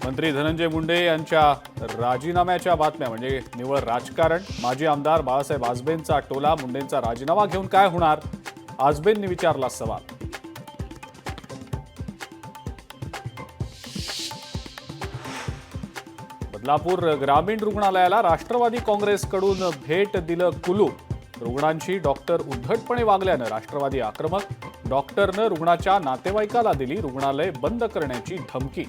मंत्री धनंजय मुंडे यांच्या राजीनाम्याच्या बातम्या म्हणजे निव्वळ राजकारण। माजी आमदार बाळासाहेब आजबेंचा टोला, मुंडेंचा राजीनामा घेऊन काय होणार, आजबेंनी विचारला सवाल। बदलापूर ग्रामीण रुग्णालयाला राष्ट्रवादी काँग्रेसकडून भेट दिलं कुलूप। रुग्णांशी डॉक्टर उद्धटपणे वागल्यानं राष्ट्रवादी आक्रमक। डॉक्टरनं रुग्णाच्या नातेवाईकाला दिली रुग्णालय बंद करण्याची धमकी।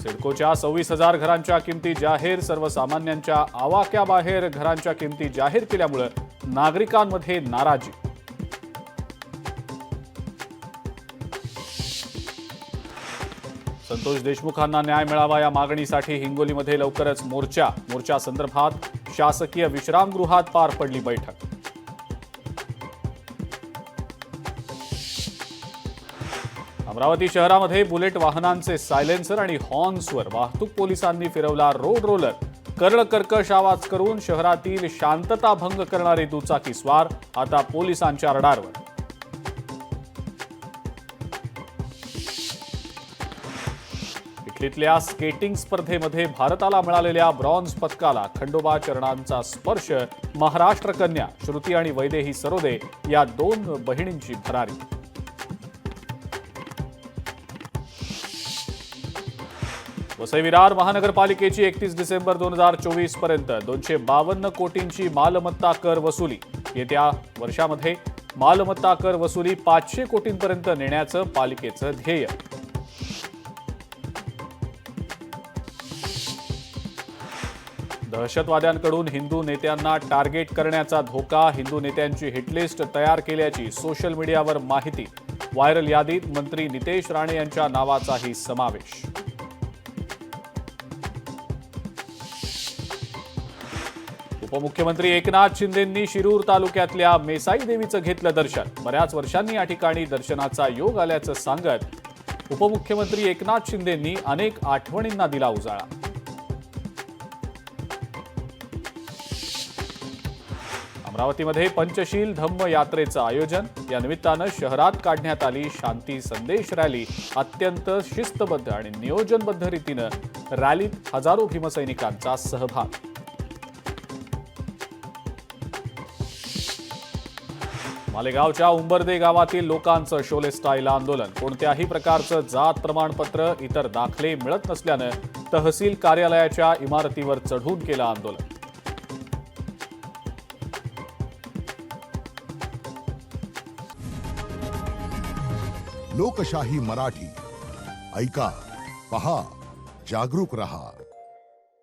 सिडकोच्या 26,000 घरांच्या किमती जाहीर। सर्वसामान्यांच्या आवाक्याबाहेर घरांच्या किमती जाहीर केल्यामुळे नागरिकांमध्ये नाराजी। संतोष देशमुखांना न्याय मिळावा या मागणीसाठी हिंगोलीमध्ये लवकरच मोर्चा संदर्भात शासकीय विश्रामगृहात पार पडली बैठक। अमरावती शहरामध्ये बुलेट वाहनांचे सायलेन्सर आणि हॉर्न्सवर वाहतूक पोलिसांनी फिरवला रोड रोलर। कर्णकर्कश आवाज करून शहरातील शांतता भंग करणारे दुचाकी स्वार आता पोलिसांच्या रडारवर। इटलीतल्या स्केटिंग स्पर्धेमध्ये भारताला मिळालेल्या ब्रॉन्झ पदकाला खंडोबा चरणांचा स्पर्श। महाराष्ट्र कन्या श्रुती आणि वैदेही सरोदे या 2 बहिणींची भरारी। वसई विरार महानगरपालिकेची 31 डिसेंबर 2024 पर्यंत 252 कोटींची मालमत्ता कर वसुली। येत्या वर्षामध्ये मालमत्ता कर वसुली 500 कोटींपर्यंत नेण्याचं पालिकेचं ध्येय। दहशतवाद्यांकडून हिंदू नेत्यांना टार्गेट करण्याचा धोका। हिंदू नेत्यांची हिटलिस्ट तयार केल्याची सोशल मीडियावर माहिती। व्हायरल यादीत मंत्री नितेश राणे यांच्या नावाचाही समावेश। उपमुख्यमंत्री एकनाथ शिंदेंनी शिरूर तालुक्यातल्या मेसाई देवीचं घेतलं दर्शन। बऱ्याच वर्षांनी या ठिकाणी दर्शनाचा योग आल्याचं सांगत उपमुख्यमंत्री एकनाथ शिंदेंनी अनेक आठवणींना दिला उजाळा। अमरावतीमध्ये पंचशील धम्म यात्रेचं आयोजन। या निमित्तानं शहरात काढण्यात आली शांती संदेश रॅली। अत्यंत शिस्तबद्ध आणि नियोजनबद्ध रीतीनं रॅलीत हजारो भीमसैनिकांचा सहभाग। मालेगावच्या उंबर्दे गावातील लोकांचं शोले स्टाईल आंदोलन। कोणत्याही प्रकारचं जात प्रमाणपत्र इतर दाखले मिळत नसल्यानं तहसील कार्यालयाच्या इमारतीवर चढून केलं आंदोलन। लोकशाही मराठी ऐका, पहा, जागरूक रहा।